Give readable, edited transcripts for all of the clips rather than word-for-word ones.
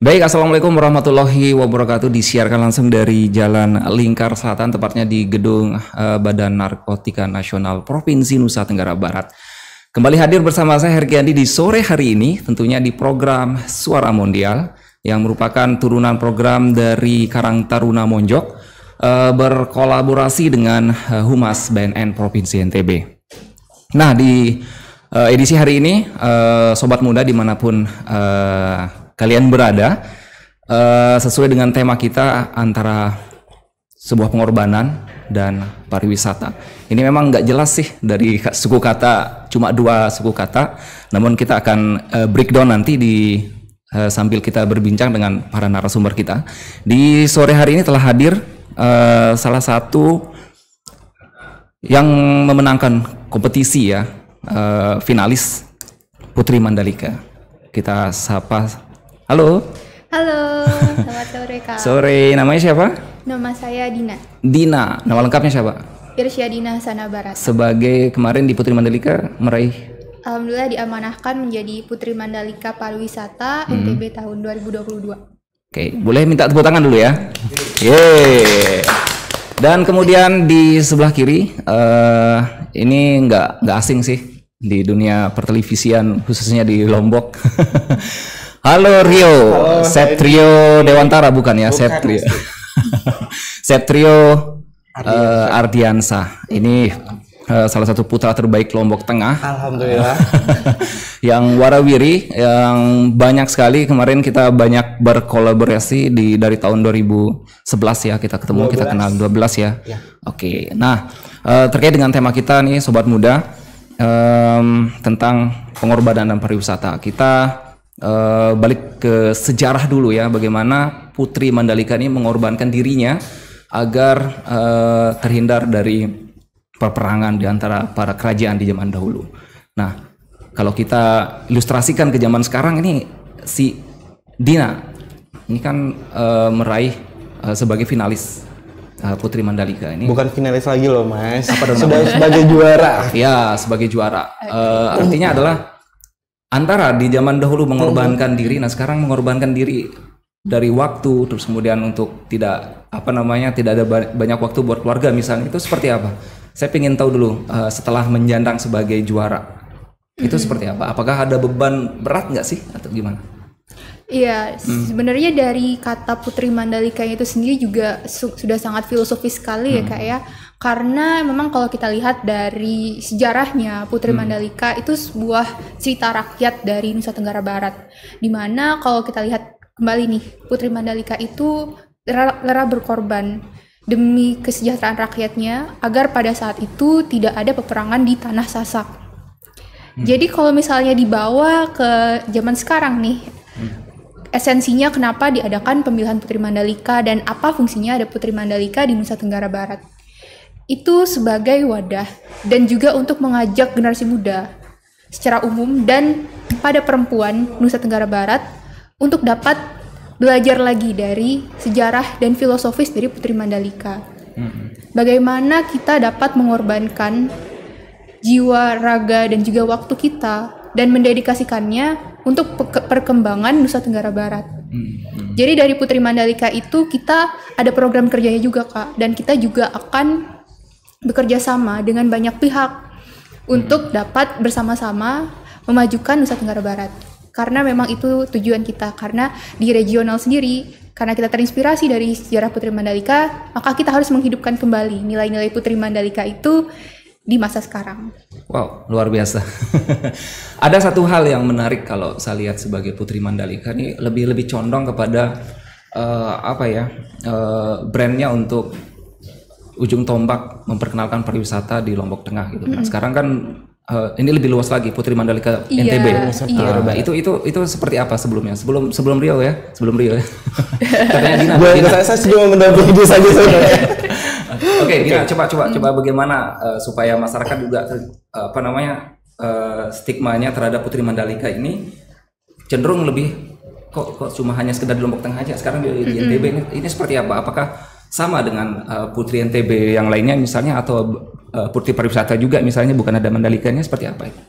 Baik, Assalamualaikum warahmatullahi wabarakatuh. Disiarkan langsung dari Jalan Lingkar Selatan, tepatnya di gedung Badan Narkotika Nasional Provinsi Nusa Tenggara Barat. Kembali hadir bersama saya Herky Andi di sore hari ini, tentunya di program Suara Mondial yang merupakan turunan program dari Karang Taruna Monjok berkolaborasi dengan Humas BNN Provinsi NTB. Nah, di edisi hari ini, Sobat Muda dimanapun kalian berada, sesuai dengan tema kita antara sebuah pengorbanan dan pariwisata. Ini memang nggak jelas sih dari suku kata, cuma dua suku kata, namun kita akan breakdown nanti sambil kita berbincang dengan para narasumber kita. Di sore hari ini telah hadir salah satu yang memenangkan kompetisi ya, finalis Putri Mandalika. Kita sapa. Halo. Halo, selamat sore Kak. Sore, namanya siapa? Nama saya Dina. Dina, nama lengkapnya siapa? Irsyadina Sana Barat. Sebagai kemarin di Putri Mandalika meraih? Alhamdulillah diamanahkan menjadi Putri Mandalika Pariwisata NTB tahun 2022. Oke, boleh minta tepuk tangan dulu ya? Yeay. Dan kemudian di sebelah kiri, ini nggak asing sih di dunia pertelevisian, khususnya di Lombok. Halo Rio, Septrio Dewantara bukan ya? Septrio. Septrio Ardiansa. Ini salah satu putra terbaik Lombok Tengah. Alhamdulillah. Yang warawiri, yang banyak sekali. Kemarin kita banyak berkolaborasi dari tahun 2011 ya, kita ketemu, 12. Kita kenal 12 ya. Oke. Nah, terkait dengan tema kita nih Sobat Muda, tentang pengorbanan dan pariwisata. Kita balik ke sejarah dulu ya, bagaimana Putri Mandalika ini mengorbankan dirinya agar terhindar dari peperangan di antara para kerajaan di zaman dahulu. Nah, kalau kita ilustrasikan ke zaman sekarang ini, si Dina ini kan meraih sebagai finalis Putri Mandalika ini. Bukan finalis lagi loh Mas. Apa dong sudah sebagai juara. Ya, sebagai juara. Artinya adalah antara di zaman dahulu mengorbankan diri, nah sekarang mengorbankan diri dari waktu, terus kemudian untuk tidak ada banyak waktu buat keluarga misalnya, itu seperti apa? Saya ingin tahu dulu setelah menjandang sebagai juara itu seperti apa? Apakah ada beban berat nggak sih atau gimana? Iya, sebenarnya dari kata Putri Mandalika itu sendiri juga sudah sangat filosofis sekali ya Kak ya. Karena memang kalau kita lihat dari sejarahnya, Putri Mandalika itu sebuah cerita rakyat dari Nusa Tenggara Barat. Dimana kalau kita lihat kembali nih, Putri Mandalika itu rela berkorban demi kesejahteraan rakyatnya agar pada saat itu tidak ada peperangan di Tanah Sasak. Jadi kalau misalnya dibawa ke zaman sekarang nih, esensinya kenapa diadakan pemilihan Putri Mandalika dan apa fungsinya ada Putri Mandalika di Nusa Tenggara Barat. Itu sebagai wadah dan juga untuk mengajak generasi muda secara umum dan pada perempuan Nusa Tenggara Barat untuk dapat belajar lagi dari sejarah dan filosofis dari Putri Mandalika. Bagaimana kita dapat mengorbankan jiwa, raga, dan juga waktu kita dan mendedikasikannya untuk perkembangan Nusa Tenggara Barat. Jadi dari Putri Mandalika itu kita ada program kerjanya juga Kak, dan kita juga akan bekerja sama dengan banyak pihak untuk dapat bersama-sama memajukan Nusa Tenggara Barat. Karena memang itu tujuan kita, karena di regional sendiri, karena kita terinspirasi dari sejarah Putri Mandalika, maka kita harus menghidupkan kembali nilai-nilai Putri Mandalika itu di masa sekarang. Wow, luar biasa. Ada satu hal yang menarik kalau saya lihat sebagai Putri Mandalika ini lebih condong kepada brandnya untuk ujung tombak memperkenalkan pariwisata di Lombok Tengah gitu. Nah, sekarang kan ini lebih luas lagi Putri Mandalika NTB. Itu seperti apa sebelumnya? Sebelum Rio ya? Sebelum Rio ya. Katanya Dina. Saya cuma mendampingi dia saja sebenarnya. Oke, Dina, coba bagaimana supaya masyarakat juga stigmanya terhadap Putri Mandalika ini cenderung lebih kok cuma hanya sekedar di Lombok Tengah aja. Sekarang di NTB ini seperti apa? Apakah sama dengan Putri NTB yang lainnya misalnya, atau Putri Pariwisata juga misalnya, bukan ada Mandalikanya, seperti apa itu?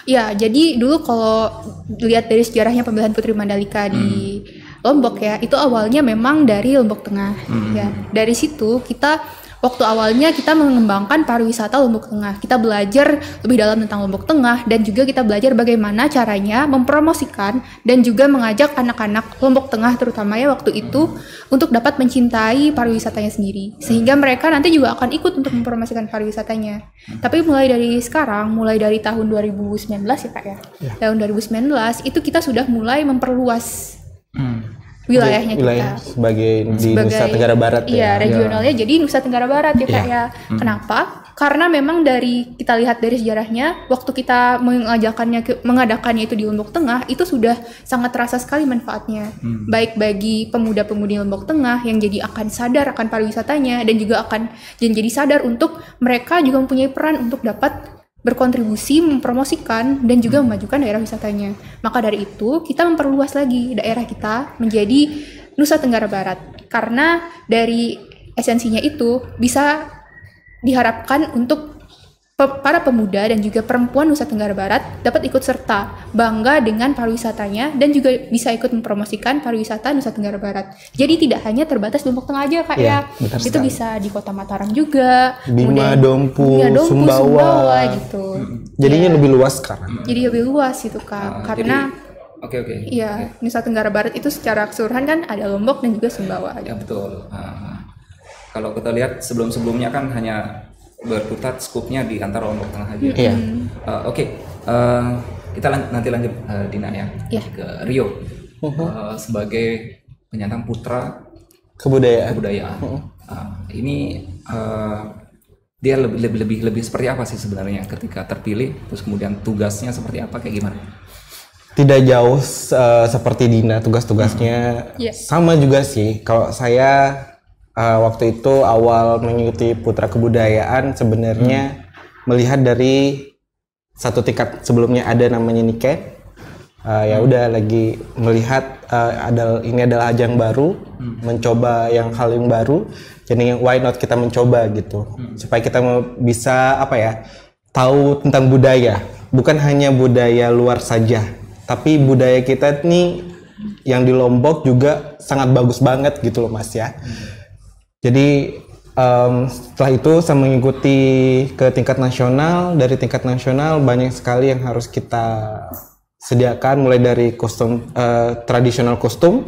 Ya, jadi dulu kalau lihat dari sejarahnya pemilihan Putri Mandalika di Lombok ya, itu awalnya memang dari Lombok Tengah. Ya, dari situ waktu awalnya kita mengembangkan pariwisata Lombok Tengah. Kita belajar lebih dalam tentang Lombok Tengah dan juga kita belajar bagaimana caranya mempromosikan dan juga mengajak anak-anak Lombok Tengah terutama ya waktu itu untuk dapat mencintai pariwisatanya sendiri. Sehingga mereka nanti juga akan ikut untuk mempromosikan pariwisatanya. Tapi mulai dari sekarang, mulai dari tahun 2019 ya Kak ya. Tahun 2019 itu kita sudah mulai memperluas wilayahnya wilayah kita sebagai Nusa Tenggara Barat iya, regionalnya jadi Nusa Tenggara Barat ya Kak ya. Kenapa? Karena memang kita lihat dari sejarahnya waktu kita mengadakannya itu di Lombok Tengah itu sudah sangat terasa sekali manfaatnya. Baik bagi pemuda-pemudi Lombok Tengah yang jadi akan sadar akan pariwisatanya dan juga akan jadi sadar untuk mereka juga mempunyai peran untuk dapat berkontribusi mempromosikan dan juga memajukan daerah wisatanya. Maka dari itu kita memperluas lagi daerah kita menjadi Nusa Tenggara Barat karena dari esensinya itu bisa diharapkan untuk para pemuda dan juga perempuan Nusa Tenggara Barat dapat ikut serta bangga dengan pariwisatanya dan juga bisa ikut mempromosikan pariwisata Nusa Tenggara Barat. Jadi tidak hanya terbatas Lombok Tengah aja Kak ya. Itu bisa di Kota Mataram juga, Bima, Dompu, Sumbawa gitu. Jadinya lebih luas sekarang. Jadi lebih luas itu Kak. Karena iya, Nusa Tenggara Barat itu secara keseluruhan kan ada Lombok dan juga Sumbawa. Ya betul. Kalau kita lihat sebelum-sebelumnya kan hanya berkutat skupnya di antara Lombok Tengah aja. Iya. Kita nanti lanjut Dina ya ke Rio sebagai penyandang putra kebudayaan. Ini dia lebih seperti apa sih sebenarnya ketika terpilih, terus kemudian tugasnya seperti apa, kayak gimana? Tidak jauh seperti Dina, tugas-tugasnya sama juga sih. Kalau saya waktu itu awal mengikuti Putra Kebudayaan sebenarnya melihat dari satu tingkat sebelumnya ada namanya Niken. Ya udah lagi melihat ini adalah ajang baru, mencoba hal yang baru. Jadi why not kita mencoba gitu, supaya kita bisa tahu tentang budaya, bukan hanya budaya luar saja, tapi budaya kita nih yang di Lombok juga sangat bagus banget gitu loh Mas ya. Jadi setelah itu saya mengikuti ke tingkat nasional. Dari tingkat nasional banyak sekali yang harus kita sediakan, mulai dari kostum tradisional kostum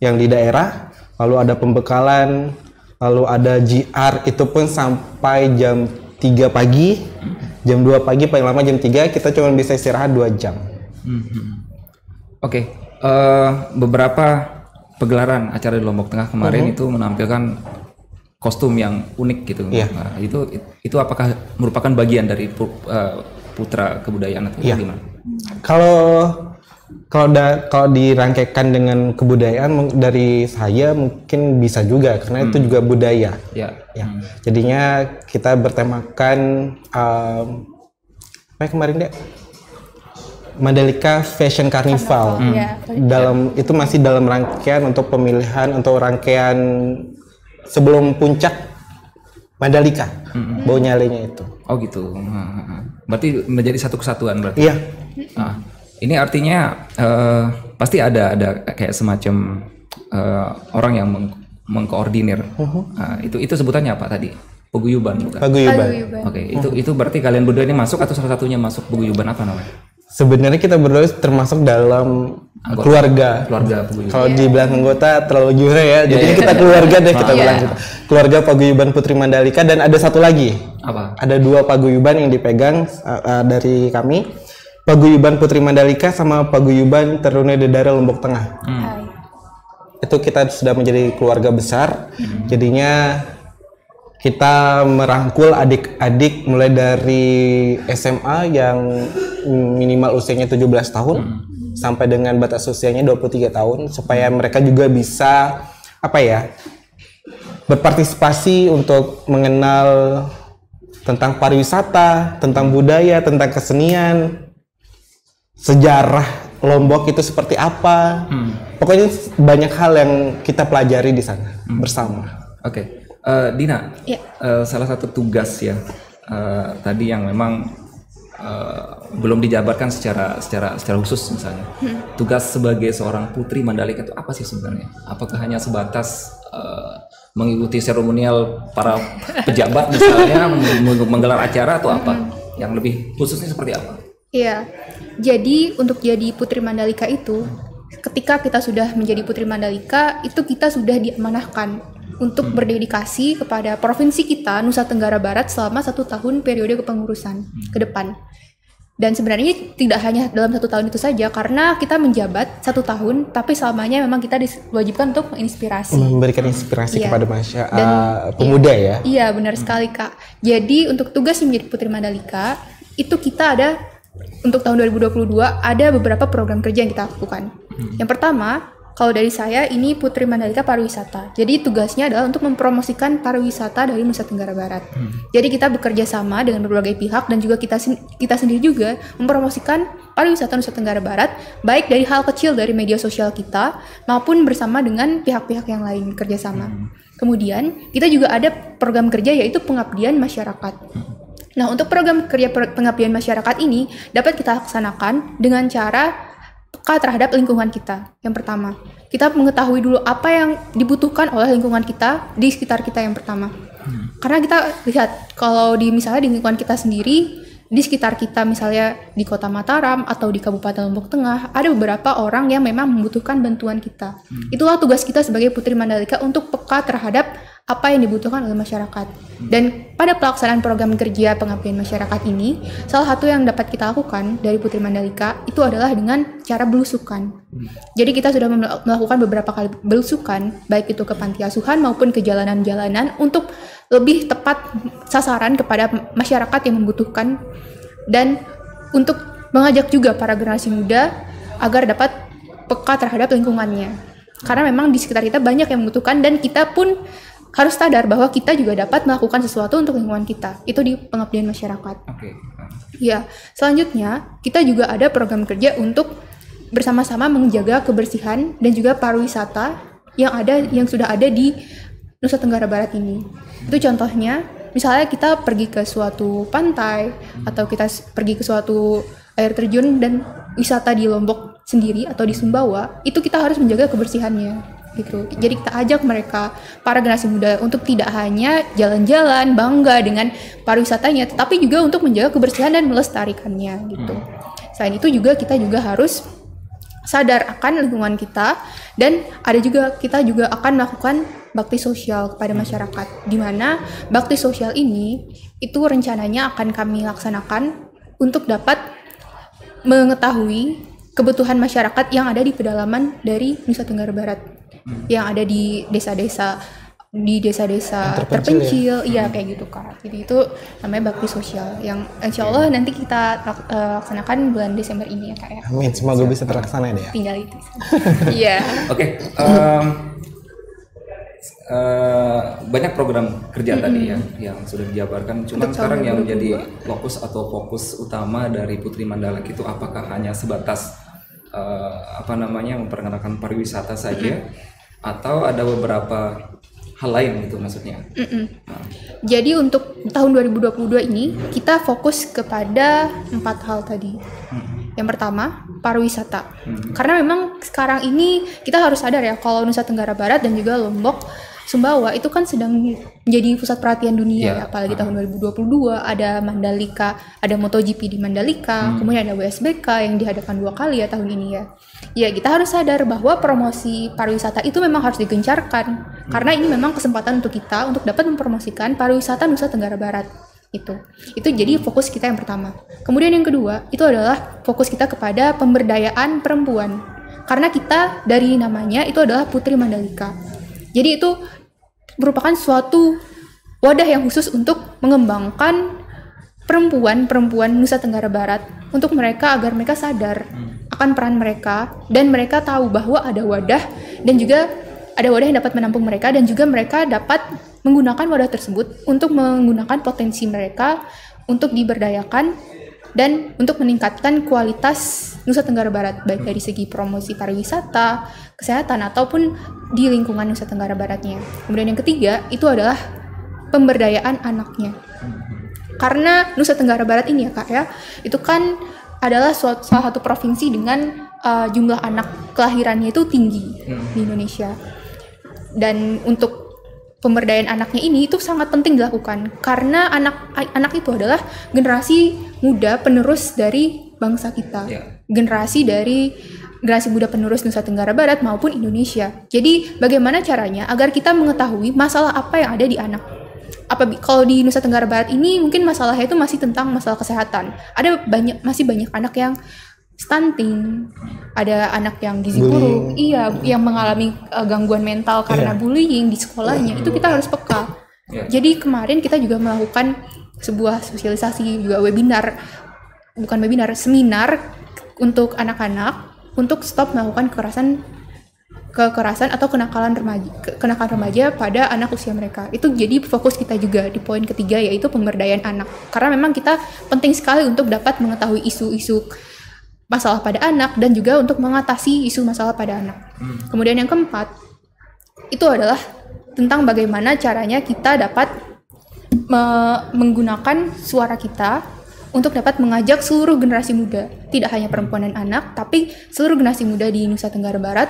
yang di daerah, lalu ada pembekalan, lalu ada GR itu pun sampai jam 3 pagi, jam 2 pagi paling lama jam 3 kita cuma bisa istirahat 2 jam. Beberapa pegelaran acara di Lombok Tengah kemarin itu menampilkan kostum yang unik gitu. Nah, itu apakah merupakan bagian dari Putra Kebudayaan atau gimana? Kalau dirangkaikan dengan kebudayaan dari saya mungkin bisa juga karena itu juga budaya. Jadinya kita bertemakan kemarin deh Mandalika Fashion Carnival. Itu masih dalam rangkaian untuk pemilihan untuk rangkaian sebelum puncak Mandalika, bau nyalenya itu. Oh gitu. Berarti menjadi satu kesatuan berarti. Iya. Ini artinya pasti ada kayak semacam orang yang mengkoordinir. Itu sebutannya apa tadi? Paguyuban bukan? Paguyuban. Oke, itu berarti kalian berdua ini masuk atau salah satunya masuk paguyuban, apa namanya? Sebenarnya kita berdua termasuk dalam keluarga paguyuban. Kalau dibilang anggota terlalu jujur ya, jadi kita keluarga deh kita bilang gitu. Keluarga Paguyuban Putri Mandalika, dan ada satu lagi. Apa? Ada 2 paguyuban yang dipegang dari kami. Paguyuban Putri Mandalika sama Paguyuban Terune Dedara Lombok Tengah. Itu kita sudah menjadi keluarga besar. Jadinya kita merangkul adik-adik mulai dari SMA yang minimal usianya 17 tahun sampai dengan batas usianya 23 tahun supaya mereka juga bisa berpartisipasi untuk mengenal tentang pariwisata, tentang budaya, tentang kesenian, sejarah Lombok itu seperti apa. Pokoknya banyak hal yang kita pelajari di sana bersama. Dina, salah satu tugas ya tadi yang memang belum dijabarkan secara khusus misalnya. Tugas sebagai seorang putri Mandalika itu apa sih sebenarnya? Apakah hanya sebatas mengikuti seremonial para pejabat misalnya, menggelar acara atau apa? Yang lebih khususnya seperti apa? Iya, jadi untuk jadi Putri Mandalika itu, ketika kita sudah menjadi Putri Mandalika, itu kita sudah diamanahkan untuk berdedikasi kepada provinsi kita, Nusa Tenggara Barat, selama 1 tahun periode kepengurusan ke depan. Dan sebenarnya tidak hanya dalam 1 tahun itu saja, karena kita menjabat 1 tahun, tapi selamanya memang kita diwajibkan untuk menginspirasi. Memberikan inspirasi kepada masyarakat, pemuda ya? Iya, benar sekali Kak. Jadi untuk tugas menjadi Putri Mandalika, itu kita ada, untuk tahun 2022 ada beberapa program kerja yang kita lakukan. Yang pertama, kalau dari saya ini Putri Mandalika Pariwisata. Jadi tugasnya adalah untuk mempromosikan pariwisata dari Nusa Tenggara Barat. Jadi kita bekerja sama dengan berbagai pihak dan juga kita sendiri juga mempromosikan pariwisata Nusa Tenggara Barat, baik dari hal kecil dari media sosial kita maupun bersama dengan pihak-pihak yang lain kerjasama. Kemudian kita juga ada program kerja yaitu pengabdian masyarakat. Nah, untuk program kerja pengabdian masyarakat ini dapat kita laksanakan dengan cara peka terhadap lingkungan kita. Yang pertama, kita mengetahui dulu apa yang dibutuhkan oleh lingkungan kita di sekitar kita yang pertama. Karena kita lihat kalau misalnya di lingkungan kita sendiri, di sekitar kita misalnya di Kota Mataram atau di Kabupaten Lombok Tengah, ada beberapa orang yang memang membutuhkan bantuan kita. Itulah tugas kita sebagai Putri Mandalika untuk peka terhadap apa yang dibutuhkan oleh masyarakat. Dan pada pelaksanaan program kerja pengabdian masyarakat ini, salah satu yang dapat kita lakukan dari Putri Mandalika itu adalah dengan cara belusukan. Jadi kita sudah melakukan beberapa kali belusukan, baik itu ke panti asuhan maupun ke jalanan-jalanan untuk lebih tepat sasaran kepada masyarakat yang membutuhkan, dan untuk mengajak juga para generasi muda agar dapat peka terhadap lingkungannya. Karena memang di sekitar kita banyak yang membutuhkan dan kita pun harus sadar bahwa kita juga dapat melakukan sesuatu untuk lingkungan kita. Itu di pengabdian masyarakat. Ya, selanjutnya kita juga ada program kerja untuk bersama-sama menjaga kebersihan dan juga pariwisata yang sudah ada di Nusa Tenggara Barat ini. Itu contohnya, misalnya kita pergi ke suatu pantai atau kita pergi ke suatu air terjun dan wisata di Lombok sendiri atau di Sumbawa, itu kita harus menjaga kebersihannya. Gitu. Jadi kita ajak mereka, para generasi muda, untuk tidak hanya jalan-jalan bangga dengan pariwisatanya, tetapi juga untuk menjaga kebersihan dan melestarikannya gitu. Selain itu juga kita juga harus sadar akan lingkungan kita, dan kita juga akan melakukan bakti sosial kepada masyarakat, di mana bakti sosial ini itu rencananya akan kami laksanakan untuk dapat mengetahui kebutuhan masyarakat yang ada di pedalaman dari Nusa Tenggara Barat, yang ada di desa-desa terpencil, iya kayak gitu Kak. Jadi itu namanya bakti sosial yang insya Allah nanti kita laksanakan bulan Desember ini ya Kak ya. Amin, semoga bisa terlaksana deh ya. Tinggal itu. Iya. Oke. Banyak program kerja tadi ya yang sudah dijabarkan. Cuman sekarang yang menjadi fokus utama dari Putri Mandalika itu apakah hanya sebatas memperkenalkan pariwisata saja, atau ada beberapa hal lain gitu maksudnya? Jadi untuk tahun 2022 ini kita fokus kepada 4 hal tadi. Yang pertama, pariwisata. Karena memang sekarang ini kita harus sadar ya, kalau Nusa Tenggara Barat dan juga Lombok, Sumbawa itu kan sedang menjadi pusat perhatian dunia ya, apalagi tahun 2022 ada Mandalika, ada MotoGP di Mandalika, kemudian ada WSBK yang diadakan 2 kali ya tahun ini ya. Ya, kita harus sadar bahwa promosi pariwisata itu memang harus digencarkan, karena ini memang kesempatan untuk kita untuk dapat mempromosikan pariwisata Nusa Tenggara Barat. Itu jadi fokus kita yang pertama. Kemudian yang kedua itu adalah fokus kita kepada pemberdayaan perempuan, karena kita dari namanya itu adalah Putri Mandalika. Jadi itu merupakan suatu wadah yang khusus untuk mengembangkan perempuan Nusa Tenggara Barat, untuk mereka agar mereka sadar akan peran mereka, dan mereka tahu bahwa ada wadah, dan juga ada wadah yang dapat menampung mereka, dan juga mereka dapat menggunakan wadah tersebut untuk menggunakan potensi mereka untuk diberdayakan dan untuk meningkatkan kualitas Nusa Tenggara Barat, baik dari segi promosi pariwisata, kesehatan, ataupun di lingkungan Nusa Tenggara Baratnya. Kemudian yang ketiga itu adalah pemberdayaan anaknya. Karena Nusa Tenggara Barat ini ya Kak ya, itu kan adalah salah satu provinsi dengan jumlah anak kelahirannya itu tinggi di Indonesia. Dan untuk pemberdayaan anaknya ini itu sangat penting dilakukan karena anak itu adalah generasi muda penerus dari bangsa kita. Generasi muda penerus Nusa Tenggara Barat maupun Indonesia. Jadi bagaimana caranya agar kita mengetahui masalah apa yang ada di anak? Kalau di Nusa Tenggara Barat ini mungkin masalahnya itu masih tentang masalah kesehatan. Masih banyak anak yang stunting, ada anak yang gizi buruk, yang mengalami gangguan mental karena bullying di sekolahnya. Itu kita harus peka. Jadi kemarin kita juga melakukan sebuah sosialisasi juga seminar untuk anak-anak untuk stop melakukan kekerasan atau kenakalan remaja pada anak usia mereka. Itu jadi fokus kita juga di poin ketiga, yaitu pemberdayaan anak. Karena memang kita penting sekali untuk dapat mengetahui isu-isu masalah pada anak dan juga untuk mengatasi isu masalah pada anak. Kemudian yang keempat, itu adalah tentang bagaimana caranya kita dapat menggunakan suara kita untuk dapat mengajak seluruh generasi muda, tidak hanya perempuan dan anak, tapi seluruh generasi muda di Nusa Tenggara Barat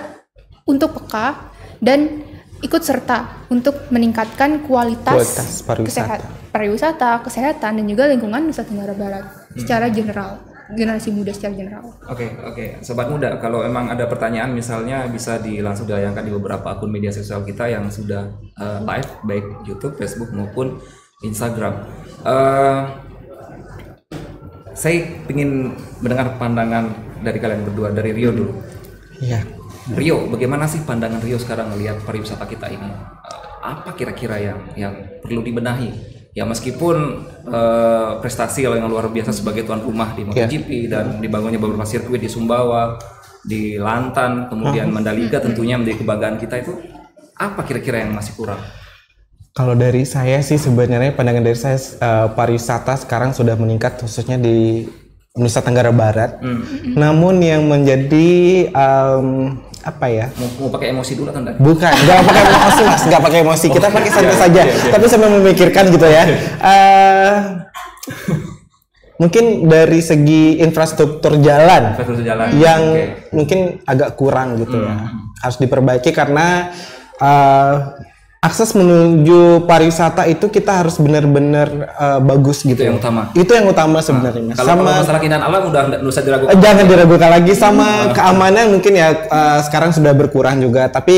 untuk peka dan ikut serta untuk meningkatkan kualitas pariwisata, kesehatan, dan juga lingkungan Nusa Tenggara Barat secara general, generasi muda secara general. Oke. Sobat muda, kalau emang ada pertanyaan misalnya bisa langsung dilayangkan di beberapa akun media sosial kita yang sudah live, baik YouTube, Facebook maupun Instagram. Saya ingin mendengar pandangan dari kalian berdua, dari Rio dulu. Iya. Rio, bagaimana sih pandangan Rio sekarang melihat pariwisata kita ini? Apa kira-kira yang perlu dibenahi? Ya meskipun prestasi yang luar biasa sebagai tuan rumah di MotoGP dan dibangunnya beberapa sirkuit di Sumbawa, di Lantan, kemudian Mandalika tentunya menjadi kebanggaan kita, itu apa kira-kira yang masih kurang? Kalau dari saya sih sebenarnya pandangan dari saya pariwisata sekarang sudah meningkat khususnya di Nusa Tenggara Barat. Namun yang menjadi apa ya? Mau pakai emosi dulu kan? Bukan, nggak pakai emosi. Kita pakai santai saja. Tapi sambil memikirkan gitu ya. Mungkin dari segi infrastruktur jalan yang mungkin agak kurang gitu ya. Harus diperbaiki karena akses menuju pariwisata itu kita harus benar-benar bagus gitu. Itu yang utama sebenarnya. Kalau masalah keindahan alam udah nggak usah diragukan. Jangan diragukan lagi. Sama keamanan mungkin ya sekarang sudah berkurang juga. Tapi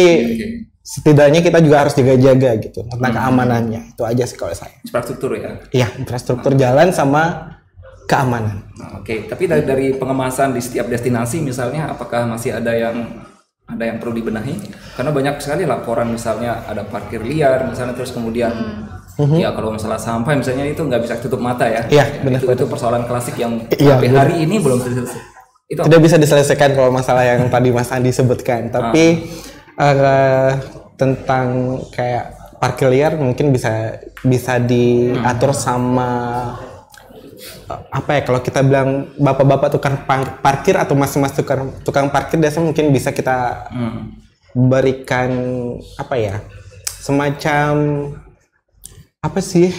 setidaknya kita juga harus jaga-jaga gitu tentang keamanannya. Itu aja sih kalau saya. Infrastruktur ya? Iya, infrastruktur jalan sama keamanan. Oke. Tapi dari pengemasan di setiap destinasi misalnya, apakah masih ada yang perlu dibenahi? Karena banyak sekali laporan misalnya ada parkir liar misalnya, terus kemudian ya kalau masalah sampah misalnya itu nggak bisa tutup mata ya. Iya, benar. Itu persoalan klasik yang sampai hari ini belum selesai. Itu tidak bisa diselesaikan kalau masalah yang tadi Mas Andi sebutkan. Tapi tentang kayak parkir liar mungkin bisa diatur sama apa ya, kalau kita bilang bapak-bapak tukang parkir atau mas-mas tukang parkir biasanya mungkin bisa kita berikan apa ya, semacam apa sih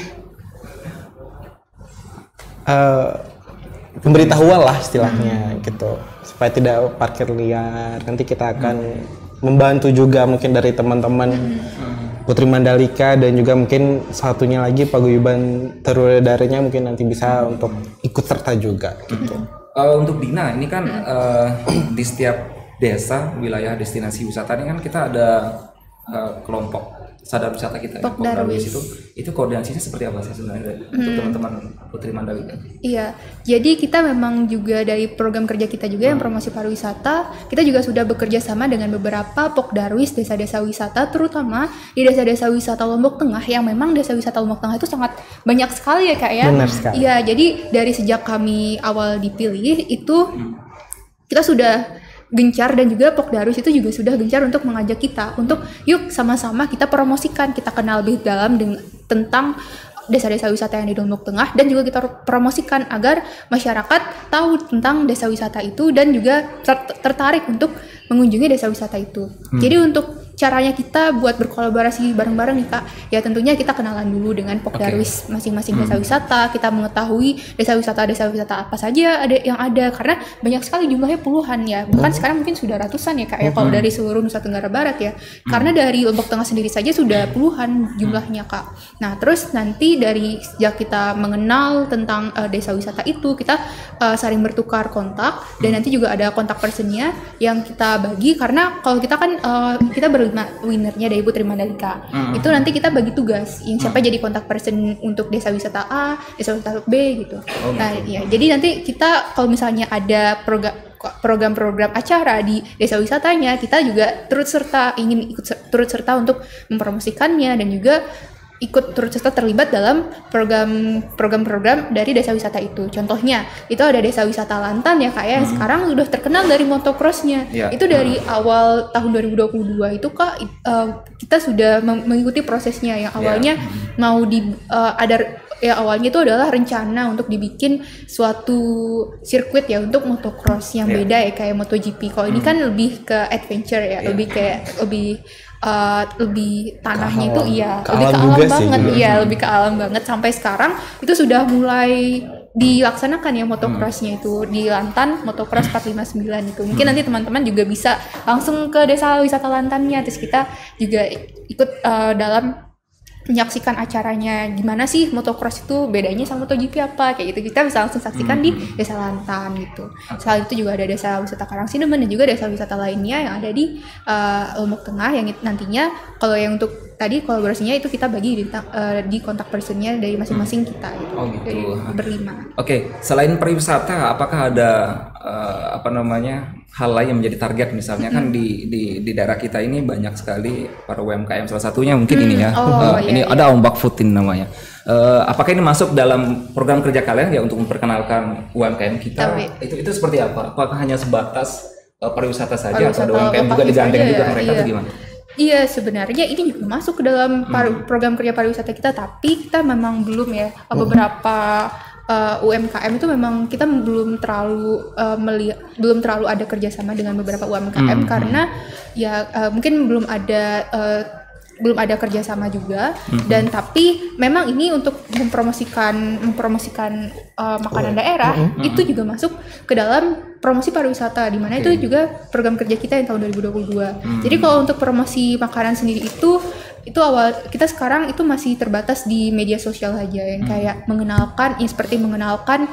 pemberitahuan lah istilahnya gitu, supaya tidak parkir liar. Nanti kita akan membantu juga mungkin dari teman-teman Putri Mandalika dan juga mungkin satunya lagi paguyuban Terudarinya mungkin nanti bisa untuk ikut serta juga gitu. Untuk Dina ini kan di setiap desa wilayah destinasi wisata ini kan kita ada kelompok sadar wisata kita, Pokdarwis itu koordinasinya seperti apa sih sebenarnya untuk teman-teman Putri Mandalika? Iya, jadi kita memang juga dari program kerja kita juga yang promosi pariwisata, kita juga sudah bekerja sama dengan beberapa Pokdarwis desa-desa wisata, terutama di desa-desa wisata Lombok Tengah, yang memang desa wisata Lombok Tengah itu sangat banyak sekali ya Kak ya. Benar sekali. Iya, jadi dari sejak kami awal dipilih itu kita sudah gencar, dan juga Pokdarwis itu juga sudah gencar untuk mengajak kita untuk yuk sama-sama kita promosikan, kita kenal lebih dalam tentang desa-desa wisata yang di Lombok Tengah, dan juga kita promosikan agar masyarakat tahu tentang desa wisata itu dan juga tertarik untuk mengunjungi desa wisata itu. Jadi untuk caranya kita buat berkolaborasi bareng-bareng nih Kak, ya tentunya kita kenalan dulu dengan Pokdarwis masing-masing desa wisata, kita mengetahui desa wisata apa saja yang ada, karena banyak sekali jumlahnya puluhan ya, bahkan sekarang mungkin sudah ratusan ya Kak ya, kalau dari seluruh Nusa Tenggara Barat ya, karena dari Lombok Tengah sendiri saja sudah puluhan jumlahnya Kak. Nah terus nanti dari sejak kita mengenal tentang desa wisata itu, kita saling bertukar kontak, dan nanti juga ada kontak personnya yang kita bagi, karena kalau kita kan kita winernya dari Putri Mandalika. Itu nanti kita bagi tugas yang siapa jadi kontak person untuk desa wisata A, desa wisata B gitu. Nah, ya, jadi nanti kita kalau misalnya ada program-program acara di desa wisatanya, kita juga ingin ikut turut serta untuk mempromosikannya, dan juga ikut turut serta terlibat dalam program-program dari desa wisata itu. Contohnya itu ada desa wisata Lantan ya Kak ya, sekarang udah terkenal dari motocrossnya. Itu dari awal tahun 2022 itu Kak, kita sudah mengikuti prosesnya yang awalnya mau awalnya itu adalah rencana untuk dibikin suatu sirkuit ya untuk motocross yang beda ya kayak MotoGP. Kalau ini kan lebih ke adventure ya, lebih tanahnya itu lebih ke alam banget, lebih ke alam banget. Sampai sekarang itu sudah mulai dilaksanakan ya motocrossnya itu di Lantan, motocross 459 itu. Mungkin nanti teman-teman juga bisa langsung ke desa wisata Lantannya, terus kita juga ikut dalam menyaksikan acaranya, gimana sih motocross itu bedanya sama MotoGP apa, kayak gitu. Kita bisa langsung saksikan di desa Lantan gitu. Selain itu juga ada desa wisata Karangsidemen dan juga desa wisata lainnya yang ada di Lombok Tengah, yang nantinya kalau yang untuk tadi kolaborasinya itu kita bagi di kontak personnya dari masing-masing kita gitu. Dari berlima. Oke, selain pariwisata, apakah ada hal lain yang menjadi target, misalnya kan di daerah kita ini banyak sekali para UMKM, salah satunya mungkin ini ya. Ini ada Ombak Food ini namanya. Apakah ini masuk dalam program kerja kalian ya untuk memperkenalkan UMKM kita? Itu seperti apa? Apakah hanya sebatas pariwisata saja atau ada UMKM juga digandeng juga mereka atau gimana? Iya, sebenarnya ini juga masuk ke dalam program kerja pariwisata kita, tapi kita memang belum ya beberapa UMKM itu memang kita belum terlalu ada kerjasama dengan beberapa UMKM karena mungkin belum ada kerjasama juga, dan tapi memang ini untuk mempromosikan makanan daerah itu juga masuk ke dalam promosi pariwisata, di mana itu juga program kerja kita yang tahun 2022. Jadi kalau untuk promosi makanan sendiri itu awal kita sekarang itu masih terbatas di media sosial aja, yang kayak seperti mengenalkan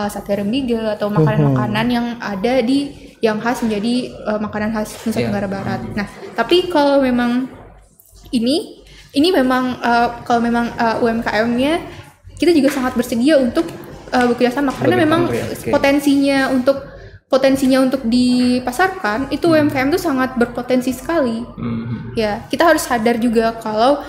sate rembigel atau makanan-makanan yang ada yang khas menjadi makanan khas Nusa Tenggara Barat. Nah, tapi kalau memang ini memang kalau memang UMKM-nya kita juga sangat bersedia untuk bekerjasama, karena memang potensinya untuk dipasarkan itu UMKM itu sangat berpotensi sekali. Ya, kita harus sadar juga kalau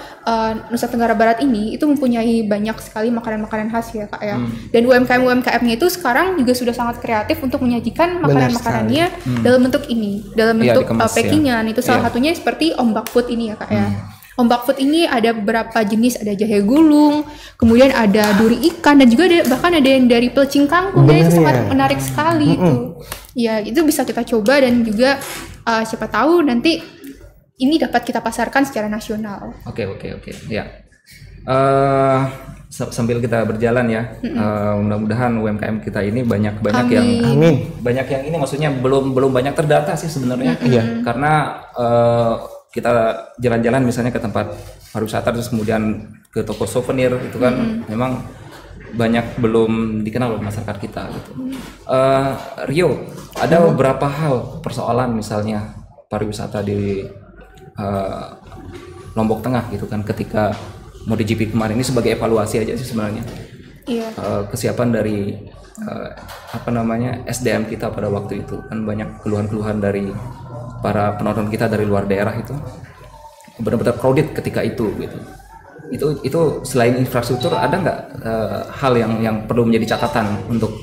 Nusa Tenggara Barat ini itu mempunyai banyak sekali makanan-makanan khas ya Kak ya. Dan UMKM-nya itu sekarang juga sudah sangat kreatif untuk menyajikan makanan-makanannya dalam bentuk packingan. Itu salah satunya seperti Ombak Food ini ya Kak ya. Ombak Food ini ada beberapa jenis, ada jahe gulung, kemudian ada duri ikan, dan juga bahkan ada yang dari pelecing kangkung. Jadi itu sangat menarik sekali itu. Ya, itu bisa kita coba, dan juga siapa tahu nanti ini dapat kita pasarkan secara nasional. Oke. Ya. Sambil kita berjalan ya, mudah-mudahan UMKM kita ini banyak yang ini, maksudnya belum banyak terdata sih sebenarnya. Karena kita jalan-jalan misalnya ke tempat pariwisata, terus kemudian ke toko souvenir itu kan memang banyak belum dikenal oleh masyarakat kita gitu. Rio, ada beberapa hal persoalan misalnya pariwisata di Lombok Tengah gitu kan, ketika MotoGP kemarin ini sebagai evaluasi aja sih sebenarnya. Kesiapan dari SDM kita pada waktu itu kan banyak keluhan-keluhan dari para penonton kita dari luar daerah, itu benar-benar crowded ketika itu gitu. Itu selain infrastruktur, ada nggak hal yang perlu menjadi catatan untuk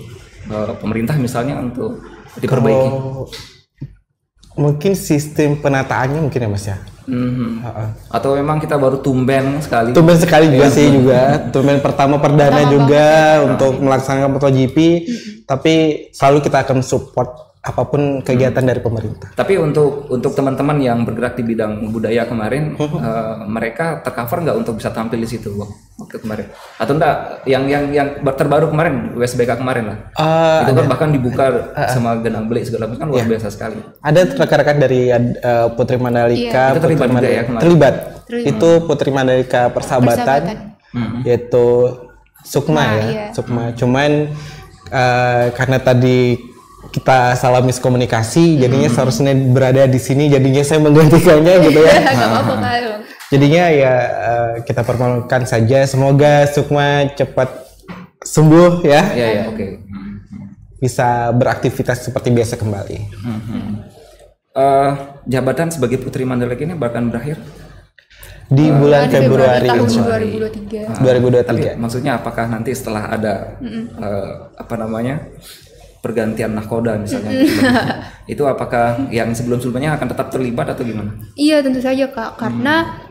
pemerintah misalnya untuk diperbaiki? Mungkin sistem penataannya mungkin ya Mas ya. Atau memang kita baru tumben sekali juga sih tumben pertama perdana juga untuk melaksanakan MotoGP, tapi selalu kita akan support apapun kegiatan dari pemerintah. Tapi untuk teman-teman yang bergerak di bidang budaya kemarin, mereka tercover nggak untuk bisa tampil di situ waktu kemarin? Atau enggak? Yang terbaru kemarin, USBK kemarin lah. Itu kan bahkan dibuka sama Genang Beli segala macam, kan luar biasa sekali. Ada rekan-rekan dari Putri Mandalika, itu terlibat juga ya kemarin. Terlibat. Itu Putri Mandalika Persahabatan. Yaitu Sukma ya. Sukma. Cuman karena tadi kita salah miskomunikasi, jadinya seharusnya berada di sini, jadinya saya menggantikannya gitu ya. Jadinya ya kita permohonkan saja, semoga Sukma cepat sembuh ya. Iya, oke. Bisa beraktivitas seperti biasa kembali. Jabatan sebagai Putri Mandalika ini bahkan berakhir di bulan Februari tahun 2023. Tapi maksudnya apakah nanti setelah ada pergantian nahkoda misalnya itu apakah yang sebelumnya akan tetap terlibat atau gimana? Iya, tentu saja Kak, karena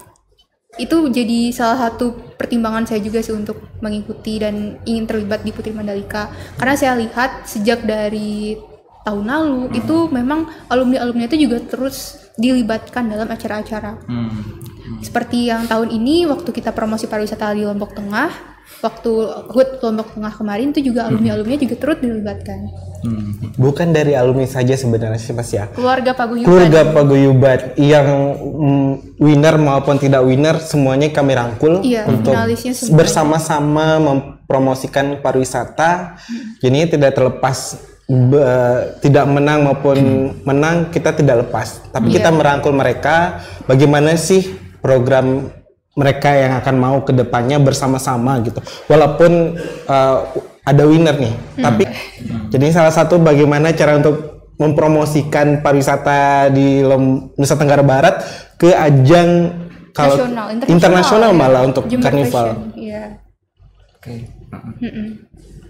itu jadi salah satu pertimbangan saya juga sih untuk mengikuti dan ingin terlibat di Putri Mandalika, karena saya lihat sejak dari tahun lalu itu memang alumni-alumni itu juga terus dilibatkan dalam acara-acara. Seperti yang tahun ini waktu kita promosi pariwisata di Lombok Tengah, waktu HUT Lombok Tengah kemarin itu juga alumni-alumni juga turut dilibatkan. Bukan dari alumni saja sebenarnya sih Mas ya. Keluarga Paguyuban yang winner maupun tidak winner semuanya kami rangkul untuk bersama-sama mempromosikan pariwisata. Jadinya tidak terlepas tidak menang maupun menang, kita tidak lepas. Tapi kita merangkul mereka, bagaimana sih program mereka yang akan mau ke depannya bersama-sama gitu. Walaupun ada winner nih, tapi jadi salah satu bagaimana cara untuk mempromosikan pariwisata di Nusa Tenggara Barat ke ajang internasional malah untuk karnival. Oke.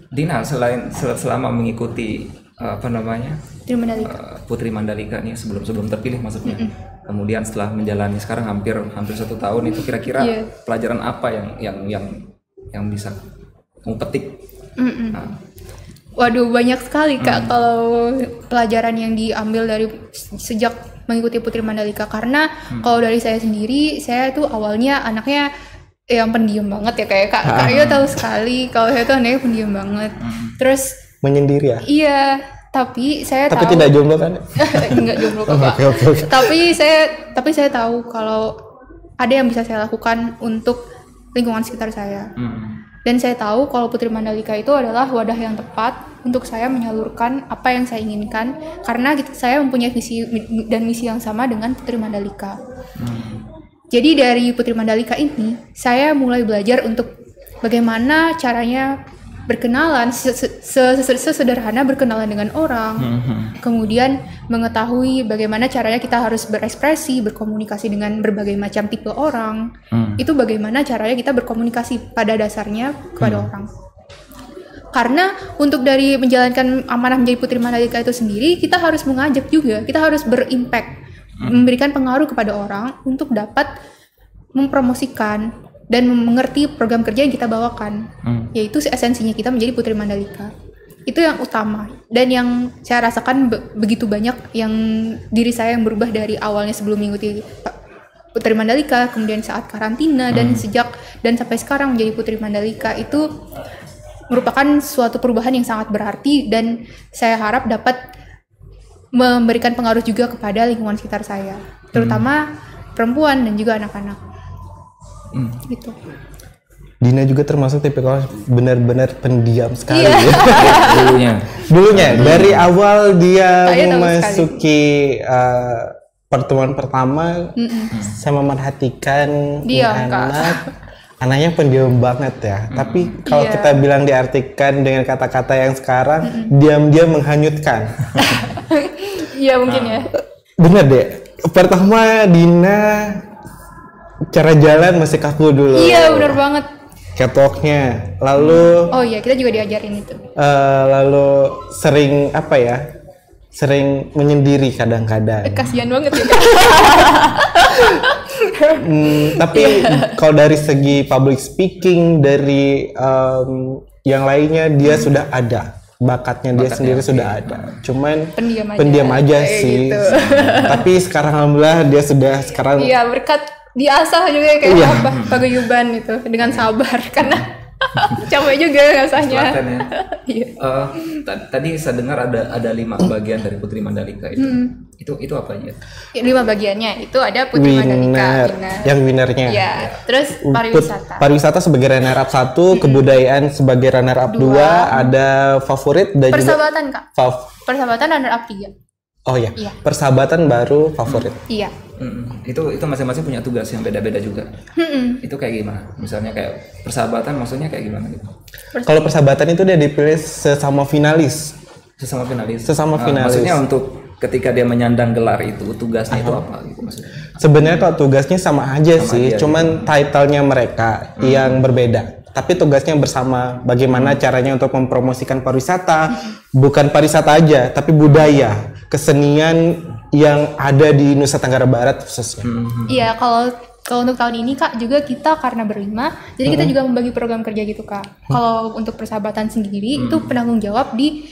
Dina, selama mengikuti Putri Mandalika nih sebelum terpilih maksudnya, kemudian setelah menjalani sekarang hampir 1 tahun, itu kira-kira pelajaran apa yang bisa kamu petik? Waduh, banyak sekali Kak kalau pelajaran yang diambil dari sejak mengikuti Putri Mandalika, karena kalau dari saya sendiri, saya tuh awalnya anaknya yang pendiam banget ya, kayak Kak Yo tahu sekali kalau saya tuh anaknya pendiam banget. Terus menyendiri ya? Iya, tapi saya tahu. Tapi tidak jomblo kan? Enggak jomblo kok Pak. Okay. Tapi saya tahu kalau ada yang bisa saya lakukan untuk lingkungan sekitar saya. Dan saya tahu kalau Putri Mandalika itu adalah wadah yang tepat untuk saya menyalurkan apa yang saya inginkan, karena saya mempunyai visi dan misi yang sama dengan Putri Mandalika. Jadi dari Putri Mandalika ini, saya mulai belajar untuk bagaimana caranya berkenalan, sesederhana berkenalan dengan orang, kemudian mengetahui bagaimana caranya kita harus berekspresi, berkomunikasi dengan berbagai macam tipe orang, itu bagaimana caranya kita berkomunikasi pada dasarnya kepada orang. Karena untuk dari menjalankan amanah menjadi Putri Mandalika itu sendiri, kita harus mengajak juga, kita harus berimpact, memberikan pengaruh kepada orang untuk dapat mempromosikan dan mengerti program kerja yang kita bawakan, yaitu esensinya kita menjadi Putri Mandalika. Itu yang utama, dan yang saya rasakan begitu banyak yang diri saya yang berubah dari awalnya sebelum mengikuti Putri Mandalika, kemudian saat karantina, dan sampai sekarang menjadi Putri Mandalika, itu merupakan suatu perubahan yang sangat berarti, dan saya harap dapat memberikan pengaruh juga kepada lingkungan sekitar saya, terutama perempuan dan juga anak-anak. Gitu. Dina juga termasuk tipikal benar-benar pendiam sekali ya. Dulunya dari awal dia memasuki pertemuan pertama, saya memerhatikan anaknya pendiam banget ya. Tapi kalau kita bilang diartikan dengan kata-kata yang sekarang, diam-diam menghanyutkan. Iya mungkin ya. Bener deh. Pertama Dina cara jalan masih kaku dulu. Iya benar banget. Catwalknya, lalu oh iya, kita juga diajarin itu. Lalu sering sering menyendiri kadang-kadang. Kasihan banget ya. Tapi kalau dari segi public speaking, dari yang lainnya dia sudah ada. bakatnya dia sendiri sudah ada, cuman pendiam aja sih. Gitu. Tapi sekarang alhamdulillah dia sudah sekarang. Iya, berkat diasah juga kayak apa paguyuban itu dengan sabar karena capek juga rasanya. Tadi saya dengar ada 5 bagian dari Putri Mandalika itu. Itu apa aja? 5 bagiannya itu ada Putri Mandalika, yang winnernya. Ya, terus pariwisata sebagai runner up 1, kebudayaan sebagai runner up 2, ada favorit dan persahabatan juga Kak. Persahabatan runner up 3. Oh iya. Persahabatan baru favorit. Iya. Itu masing-masing punya tugas yang beda-beda juga. Itu kayak gimana? Misalnya kayak persahabatan maksudnya kayak gimana gitu? Kalau persahabatan itu dia dipilih sesama finalis. Sesama finalis. Maksudnya untuk ketika dia menyandang gelar itu tugasnya itu apa gitu maksudnya? Sebenarnya kalau tugasnya sama aja sih, cuman title-nya mereka yang berbeda. Tapi tugasnya bersama, bagaimana caranya untuk mempromosikan pariwisata, bukan pariwisata aja, tapi budaya, kesenian yang ada di Nusa Tenggara Barat khususnya. Iya, kalau untuk tahun ini Kak juga kita karena berlima, jadi kita juga membagi program kerja gitu Kak. Kalau untuk persahabatan sendiri itu penanggung jawab di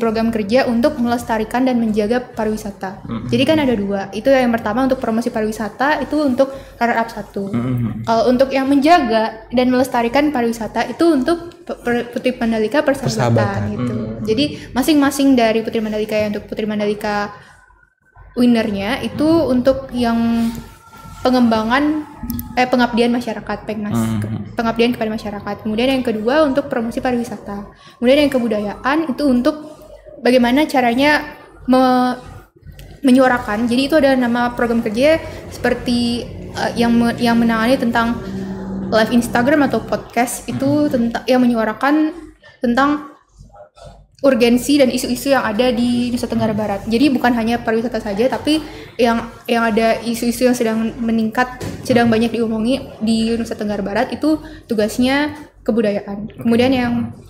program kerja untuk melestarikan dan menjaga pariwisata. Jadi kan ada 2. Itu yang pertama untuk promosi pariwisata, itu untuk runner up 1. Kalau untuk yang menjaga dan melestarikan pariwisata itu untuk Putri Mandalika persahabatan gitu. Jadi masing-masing dari Putri Mandalika yang untuk Putri Mandalika winnernya itu untuk yang pengembangan pengabdian masyarakat, pengabdian kepada masyarakat. Kemudian yang kedua untuk promosi pariwisata. Kemudian yang kebudayaan itu untuk bagaimana caranya menyuarakan. Jadi itu ada nama program kerja seperti yang menangani tentang live Instagram atau podcast itu tentang yang menyuarakan tentang urgensi dan isu-isu yang ada di Nusa Tenggara Barat. Jadi bukan hanya pariwisata saja, tapi yang ada isu-isu yang sedang meningkat, sedang banyak diomongi di Nusa Tenggara Barat itu tugasnya kebudayaan. Kemudian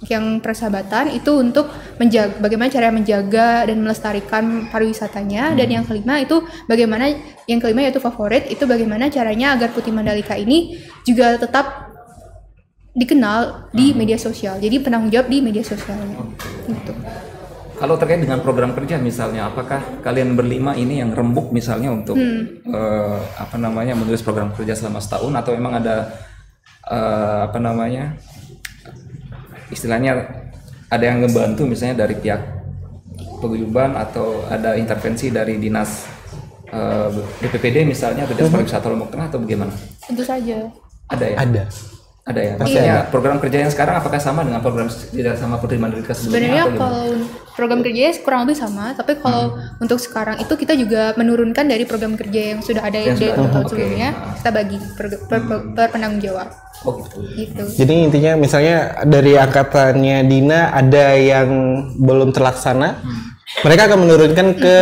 yang persahabatan itu untuk menjaga, bagaimana cara menjaga dan melestarikan pariwisatanya. Dan yang kelima itu yaitu favorit, itu bagaimana caranya agar Putri Mandalika ini juga tetap dikenal di media sosial. Jadi penanggung jawab di media sosialnya. Gitu. Kalau terkait dengan program kerja misalnya, apakah kalian berlima ini yang rembuk misalnya untuk menulis program kerja selama setahun, atau memang ada istilahnya ada yang ngebantu misalnya dari pihak paguyuban atau ada intervensi dari dinas BPPD misalnya, atau Dinas Pariwisata Lombok Tengah, atau bagaimana? Tentu saja. Ada ya? Ada ya. Maksudnya program kerja yang sekarang apakah sama dengan program kerja sama Putri Mandalika sebelumnya? Sebenarnya kalau program kerjanya kurang lebih sama, tapi kalau untuk sekarang itu kita juga menurunkan dari program kerja yang sudah ada dari tahun sebelumnya, kita bagi per penanggung jawab. Oh gitu. Jadi intinya misalnya dari angkatannya Dina ada yang belum terlaksana, mereka akan menurunkan ke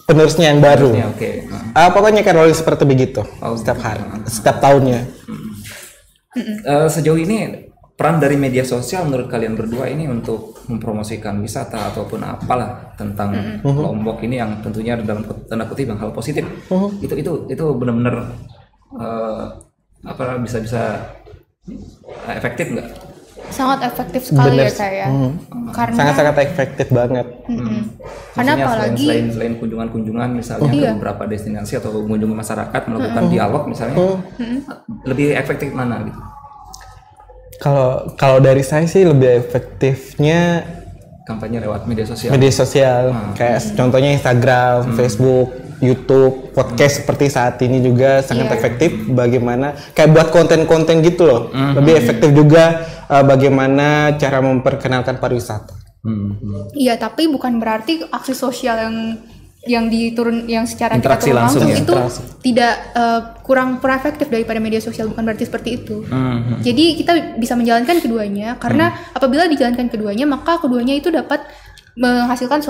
penerusnya yang baru. Pokoknya kan seperti begitu. Setiap tahunnya. Sejauh ini peran dari media sosial menurut kalian berdua ini untuk mempromosikan wisata ataupun apalah tentang Lombok ini yang tentunya dalam tanda kutip yang hal positif, itu benar-benar bisa efektif nggak? Sangat efektif sekali ya saya. Karena sangat efektif banget. Karena apalagi selain kunjungan-kunjungan misalnya ke beberapa destinasi atau mengunjungi masyarakat melakukan dialog misalnya, lebih efektif mana gitu? Kalau dari saya sih lebih efektifnya kampanye lewat media sosial. Kayak contohnya Instagram, Facebook, YouTube, podcast seperti saat ini juga sangat efektif. Bagaimana kayak buat konten-konten gitu loh. Lebih efektif juga bagaimana cara memperkenalkan pariwisata. Iya, tapi bukan berarti aksi sosial yang secara interaksi langsung itu tidak kurang efektif daripada media sosial, bukan berarti seperti itu. Jadi kita bisa menjalankan keduanya, karena apabila dijalankan keduanya, maka keduanya itu dapat menghasilkan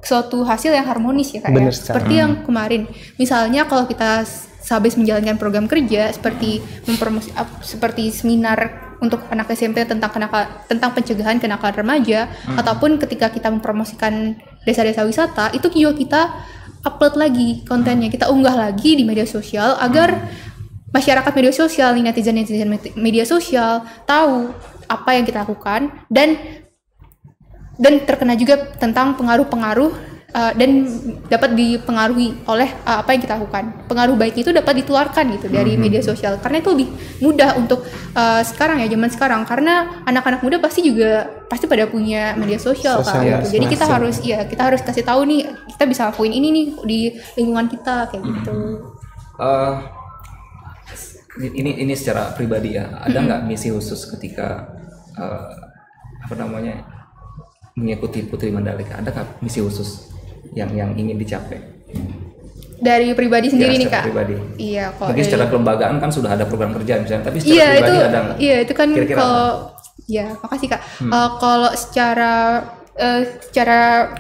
suatu hasil yang harmonis ya Kak ya. Seperti yang kemarin, misalnya kalau kita sehabis menjalankan program kerja seperti seminar untuk anak SMP tentang pencegahan kenakalan remaja, ataupun ketika kita mempromosikan desa-desa wisata, itu juga kita upload lagi kontennya, kita unggah lagi di media sosial agar masyarakat media sosial, netizen media sosial tahu apa yang kita lakukan dan dan terkena juga tentang pengaruh-pengaruh dan dapat dipengaruhi oleh apa yang kita lakukan. Pengaruh baik itu dapat ditularkan gitu dari media sosial, karena itu lebih mudah untuk sekarang ya, zaman sekarang, karena anak-anak muda pasti pada punya media sosial kan gitu. Jadi kita harus kasih tahu nih, kita bisa lakuin ini nih di lingkungan kita kayak gitu. Ini secara pribadi ya, ada nggak misi khusus ketika mengikuti Putri Mandalika? Ada nggak misi khusus yang ingin dicapai? Dari pribadi sendiri nih Kak? Pribadi. Iya, kok. Mungkin secara kelembagaan kan sudah ada program kerja misalnya, tapi secara pribadi ada nggak? Iya, itu kan kira-kira kalau ya, makasih Kak. Kalau secara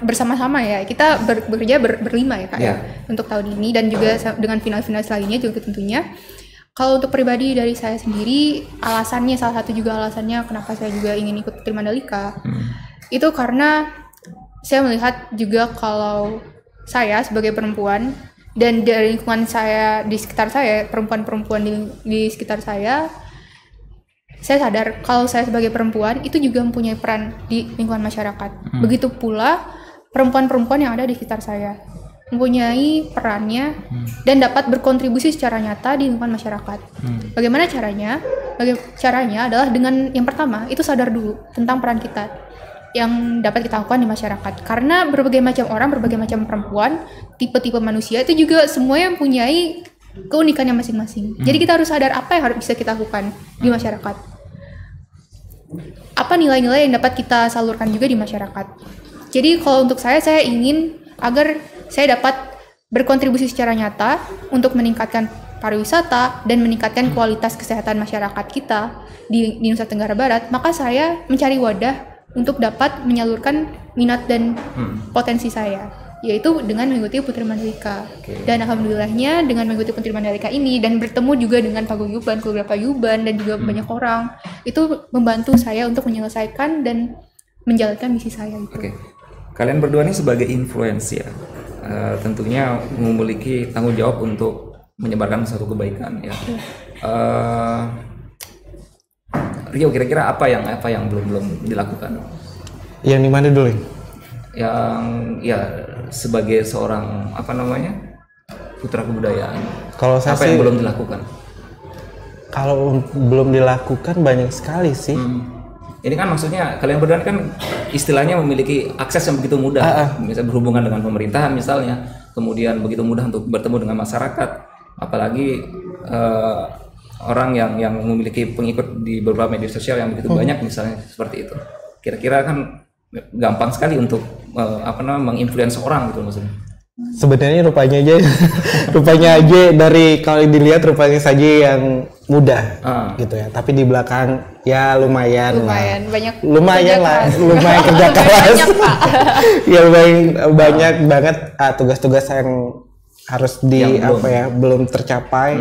bersama-sama ya, kita bekerja berlima ya Kak ya, untuk tahun ini, dan juga dengan final-final lainnya juga tentunya. Kalau untuk pribadi dari saya sendiri, salah satu alasannya kenapa saya juga ingin ikut Putri Mandalika, itu karena saya melihat juga kalau saya sebagai perempuan dan dari lingkungan saya di sekitar saya, perempuan-perempuan di sekitar saya sadar kalau saya sebagai perempuan itu juga mempunyai peran di lingkungan masyarakat. Begitu pula perempuan-perempuan yang ada di sekitar saya mempunyai perannya dan dapat berkontribusi secara nyata di lingkungan masyarakat. Bagaimana caranya? Caranya adalah dengan yang pertama itu sadar dulu tentang peran kita yang dapat kita lakukan di masyarakat. Karena berbagai macam orang, berbagai macam perempuan, tipe-tipe manusia itu juga semuanya mempunyai keunikannya masing-masing. Jadi kita harus sadar apa yang harus bisa kita lakukan di masyarakat. Apa nilai-nilai yang dapat kita salurkan juga di masyarakat. Jadi kalau untuk saya ingin agar saya dapat berkontribusi secara nyata untuk meningkatkan pariwisata dan meningkatkan kualitas kesehatan masyarakat kita di Nusa Tenggara Barat, maka saya mencari wadah untuk dapat menyalurkan minat dan potensi saya, yaitu dengan mengikuti Putri Mandalika. Dan alhamdulillahnya dengan mengikuti Putri Mandalika ini dan bertemu juga dengan paguyuban, keluarga paguyuban dan juga banyak orang, itu membantu saya untuk menyelesaikan dan menjalankan misi saya itu. Kalian berdua ini sebagai influencer, tentunya memiliki tanggung jawab untuk menyebarkan satu kebaikan ya. Rio, kira-kira apa yang belum dilakukan? Yang di mana dulu? Yang ya sebagai seorang putra kebudayaan. Kalau saya yang belum dilakukan? Kalau belum dilakukan banyak sekali sih. Ini kan maksudnya kalian berdua kan istilahnya memiliki akses yang begitu mudah, misalnya berhubungan dengan pemerintahan misalnya, kemudian begitu mudah untuk bertemu dengan masyarakat, apalagi orang yang memiliki pengikut di beberapa media sosial yang begitu banyak misalnya seperti itu. Kira-kira kan gampang sekali untuk menginfluence orang gitu maksudnya. Sebenarnya rupanya aja dari kalau dilihat rupanya saja yang mudah gitu ya. Tapi di belakang ya lumayan kerja keras. Ya banyak banget tugas-tugas yang harus belum tercapai.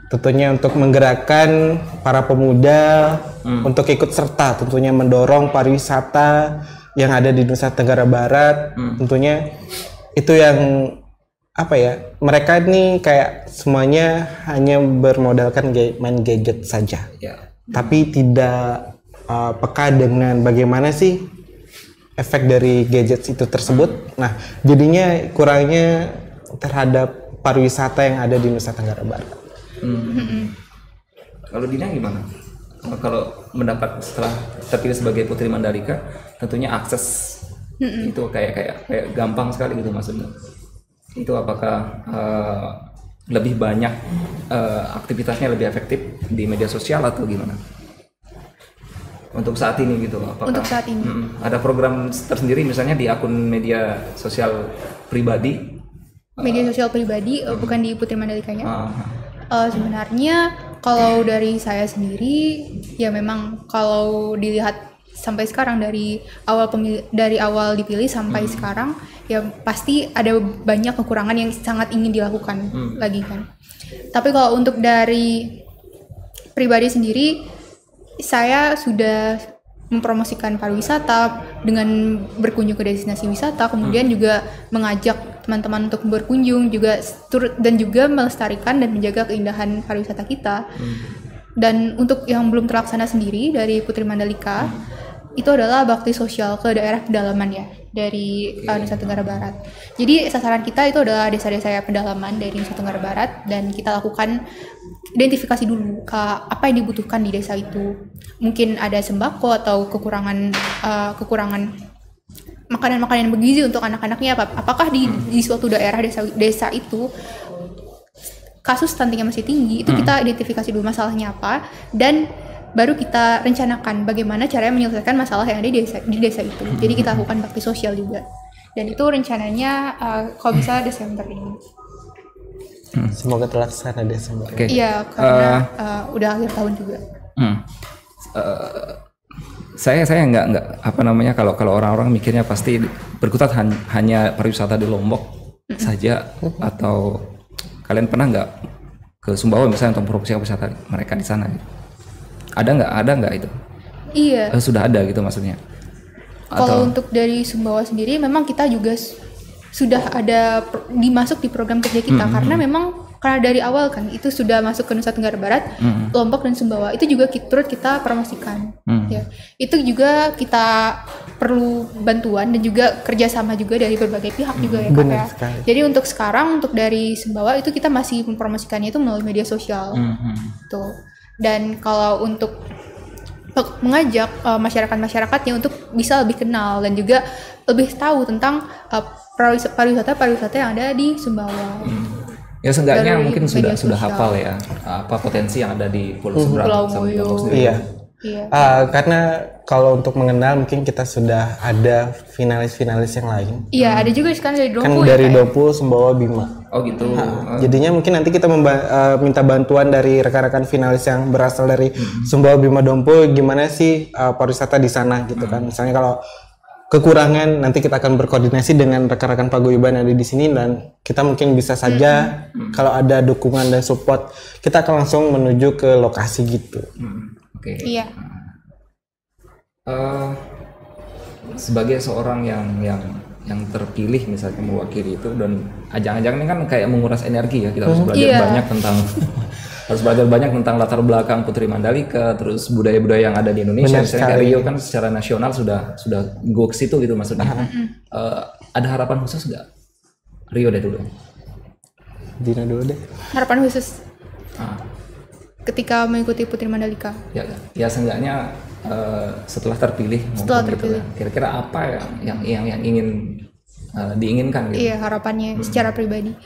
Tentunya untuk menggerakkan para pemuda untuk ikut serta, tentunya mendorong pariwisata yang ada di Nusa Tenggara Barat. Tentunya itu yang mereka ini kayak semuanya hanya bermodalkan main gadget saja, tapi tidak peka dengan bagaimana sih efek dari gadget itu tersebut. Nah, jadinya kurangnya terhadap pariwisata yang ada di Nusa Tenggara Barat. Kalau Dina gimana? Kalau mendapat setelah terpilih sebagai Putri Mandalika, tentunya akses itu kayak gampang sekali gitu maksudnya. Itu apakah lebih banyak aktivitasnya lebih efektif di media sosial atau gimana? Untuk saat ini gitu, apakah? Untuk saat ini. Ada program tersendiri misalnya di akun media sosial pribadi? Media sosial pribadi, bukan di Putri Mandalikanya. Sebenarnya kalau dari saya sendiri ya memang kalau dilihat sampai sekarang dari awal dipilih sampai sekarang ya pasti ada banyak kekurangan yang sangat ingin dilakukan lagi kan. Tapi kalau untuk dari pribadi sendiri saya sudah mempromosikan pariwisata dengan berkunjung ke destinasi wisata, kemudian juga mengajak teman-teman untuk berkunjung juga dan juga melestarikan dan menjaga keindahan pariwisata kita. Dan untuk yang belum terlaksana sendiri dari Putri Mandalika, itu adalah bakti sosial ke daerah pedalaman ya dari Nusa Tenggara Barat. Jadi sasaran kita itu adalah desa-desa pedalaman dari Nusa Tenggara Barat, dan kita lakukan identifikasi dulu ke apa yang dibutuhkan di desa itu. Mungkin ada sembako atau kekurangan makanan-makanan yang bergizi untuk anak-anaknya. Apakah di suatu daerah desa itu kasus stuntingnya masih tinggi, itu kita identifikasi dulu masalahnya apa, dan baru kita rencanakan bagaimana caranya menyelesaikan masalah yang ada di desa itu. Jadi kita lakukan bakti sosial juga, dan itu rencananya kalau bisa Desember ini. Semoga terlaksana Desember. Iya, karena udah akhir tahun juga. Saya nggak apa namanya, kalau orang-orang mikirnya pasti berkutat hanya pariwisata di Lombok saja, atau kalian pernah nggak ke Sumbawa misalnya untuk promosi wisata mereka di sana? Ada nggak itu? Iya. Sudah ada gitu maksudnya? Kalau untuk dari Sumbawa sendiri, memang kita juga sudah ada dimasuk di program kerja kita, karena dari awal kan itu sudah masuk ke Nusa Tenggara Barat, Lombok dan Sumbawa itu juga turut kita promosikan. Ya, itu juga kita perlu bantuan dan juga kerjasama juga dari berbagai pihak juga ya Kak ya. Jadi untuk sekarang, untuk dari Sumbawa itu kita masih mempromosikannya itu melalui media sosial. Tuh. Dan kalau untuk mengajak masyarakat-masyarakatnya untuk bisa lebih kenal dan juga lebih tahu tentang pariwisata yang ada di Sumbawa. Ya seenggaknya mungkin sudah hafal ya apa potensi yang ada di Pulau Seberang sama Lombok sendiri. Iya. Karena kalau untuk mengenal mungkin kita sudah ada finalis-finalis yang lain. Iya, ada juga sekarang dari Dopu. Kan dari Dopu, Sumbawa, Bima. Oh gitu. Jadinya mungkin nanti kita minta bantuan dari rekan-rekan finalis yang berasal dari Sumbawa, Bima, Dompu, gimana sih pariwisata di sana gitu kan. Misalnya kalau kekurangan, nanti kita akan berkoordinasi dengan rekan-rekan paguyuban yang ada di sini, dan kita mungkin bisa saja kalau ada dukungan dan support, kita akan langsung menuju ke lokasi gitu. Oke. Iya. Sebagai seorang yang terpilih misalnya mewakili itu, dan ajang-ajang ini kan kayak menguras energi ya, kita harus belajar banyak tentang latar belakang Putri Mandalika, terus budaya-budaya yang ada di Indonesia. Misalnya kayak Rio kan secara nasional sudah go ke situ gitu maksudnya. Ada harapan khusus nggak? Rio deh dulu. Dina dulu deh. Harapan khusus ketika mengikuti Putri Mandalika. Ya seenggaknya setelah terpilih. Kira-kira apa yang ingin diinginkan gitu? Iya, harapannya secara pribadi.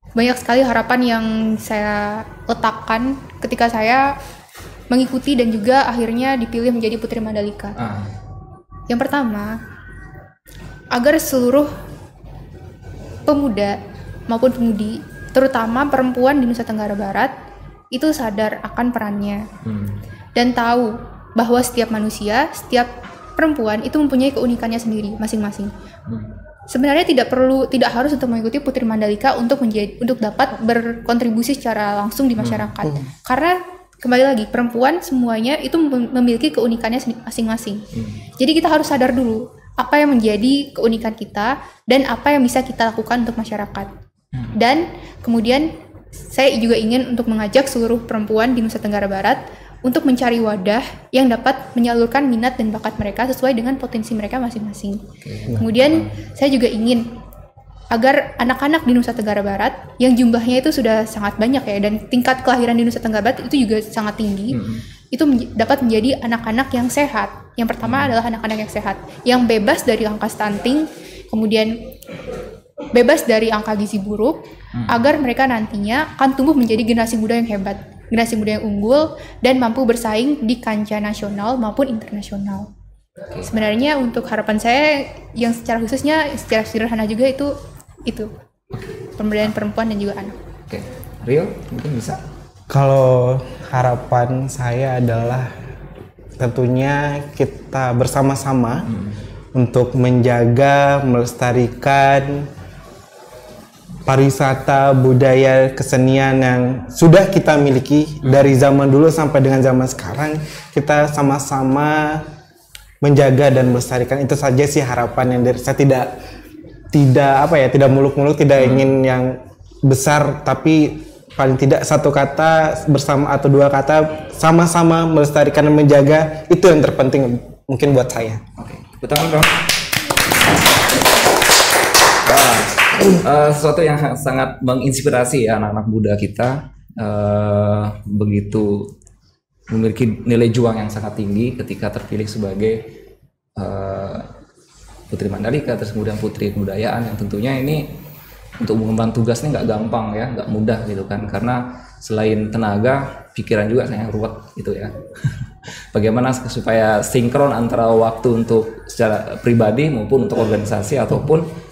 Banyak sekali harapan yang saya letakkan ketika saya mengikuti dan juga akhirnya dipilih menjadi Putri Mandalika. Yang pertama, agar seluruh pemuda maupun pemudi, terutama perempuan di Nusa Tenggara Barat, itu sadar akan perannya dan tahu bahwa setiap manusia, setiap perempuan itu mempunyai keunikannya sendiri masing-masing. Sebenarnya tidak harus untuk mengikuti Putri Mandalika untuk dapat berkontribusi secara langsung di masyarakat. Karena kembali lagi, perempuan semuanya itu memiliki keunikannya masing-masing. Jadi kita harus sadar dulu apa yang menjadi keunikan kita dan apa yang bisa kita lakukan untuk masyarakat. Dan kemudian saya juga ingin untuk mengajak seluruh perempuan di Nusa Tenggara Barat untuk mencari wadah yang dapat menyalurkan minat dan bakat mereka sesuai dengan potensi mereka masing-masing. Kemudian saya juga ingin agar anak-anak di Nusa Tenggara Barat yang jumlahnya itu sudah sangat banyak ya, dan tingkat kelahiran di Nusa Tenggara Barat itu juga sangat tinggi, itu dapat menjadi anak-anak yang sehat. Yang pertama adalah anak-anak yang sehat, yang bebas dari angka stunting, kemudian bebas dari angka gizi buruk, agar mereka nantinya akan tumbuh menjadi generasi muda yang hebat, generasi muda yang unggul dan mampu bersaing di kancah nasional maupun internasional. Sebenarnya untuk harapan saya yang secara khususnya, secara sederhana juga itu pemberdayaan perempuan dan juga anak. Oke, Rio mungkin bisa. Kalau harapan saya adalah tentunya kita bersama-sama untuk menjaga, melestarikan pariwisata, budaya, kesenian yang sudah kita miliki dari zaman dulu sampai dengan zaman sekarang. Kita sama-sama menjaga dan melestarikan. Itu saja sih harapan yang dari saya. Tidak muluk-muluk, tidak ingin yang besar, tapi paling tidak satu kata bersama atau dua kata sama-sama melestarikan dan menjaga, itu yang terpenting mungkin buat saya. Oke, betul dong. Sesuatu yang sangat menginspirasi ya anak-anak muda kita, begitu memiliki nilai juang yang sangat tinggi ketika terpilih sebagai Putri Mandalika, terus kemudian Putri Kebudayaan, yang tentunya ini untuk mengemban tugasnya nggak gampang ya, nggak mudah gitu kan, karena selain tenaga, pikiran juga saya ruwet gitu ya. Bagaimana supaya sinkron antara waktu untuk secara pribadi maupun untuk organisasi ataupun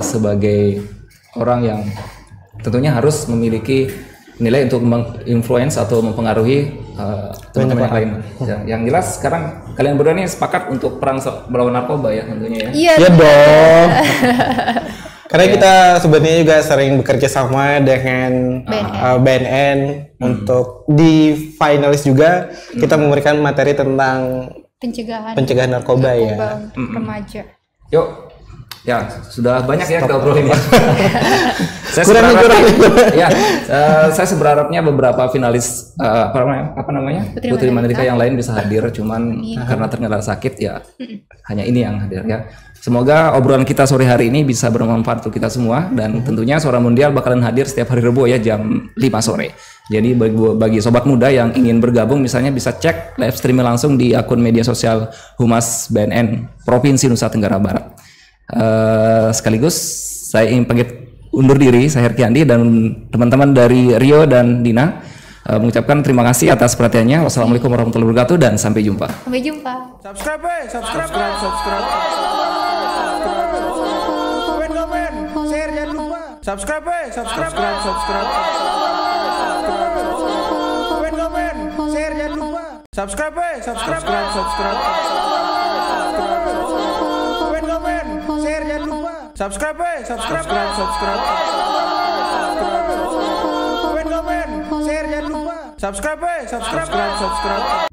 sebagai orang yang tentunya harus memiliki nilai untuk menginfluence atau mempengaruhi teman-teman yang lain. Yang jelas sekarang kalian berdua ini sepakat untuk perang melawan narkoba ya tentunya ya. Iya dong. Karena kita sebenarnya juga sering bekerja sama dengan BNN untuk di finalis juga kita memberikan materi tentang pencegahan narkoba ya. Remaja. Yuk. Ya, sudah banyak ya kita obrolin ya. Saya seberharapnya beberapa finalis apa namanya? Putri Mandalika yang lain bisa hadir, cuman karena ternyata sakit ya hanya ini yang hadir ya. Semoga obrolan kita sore hari ini bisa bermanfaat untuk kita semua, dan tentunya Suara Mundial bakalan hadir setiap hari Rabu ya jam 5 sore. Jadi bagi sobat muda yang ingin bergabung misalnya bisa cek live streaming langsung di akun media sosial Humas BNN Provinsi Nusa Tenggara Barat. Sekaligus saya ingin pamit undur diri, saya Herky Andi dan teman-teman dari Rio dan Dina mengucapkan terima kasih atas perhatiannya. Wassalamualaikum warahmatullahi wabarakatuh dan sampai jumpa. Sampai jumpa. Subscribe. Komen, share jangan lupa. Subscribe. Komen, share jangan lupa. Subscribe. Share jangan lupa. Subscribe. Komen, share jangan lupa. Subscribe.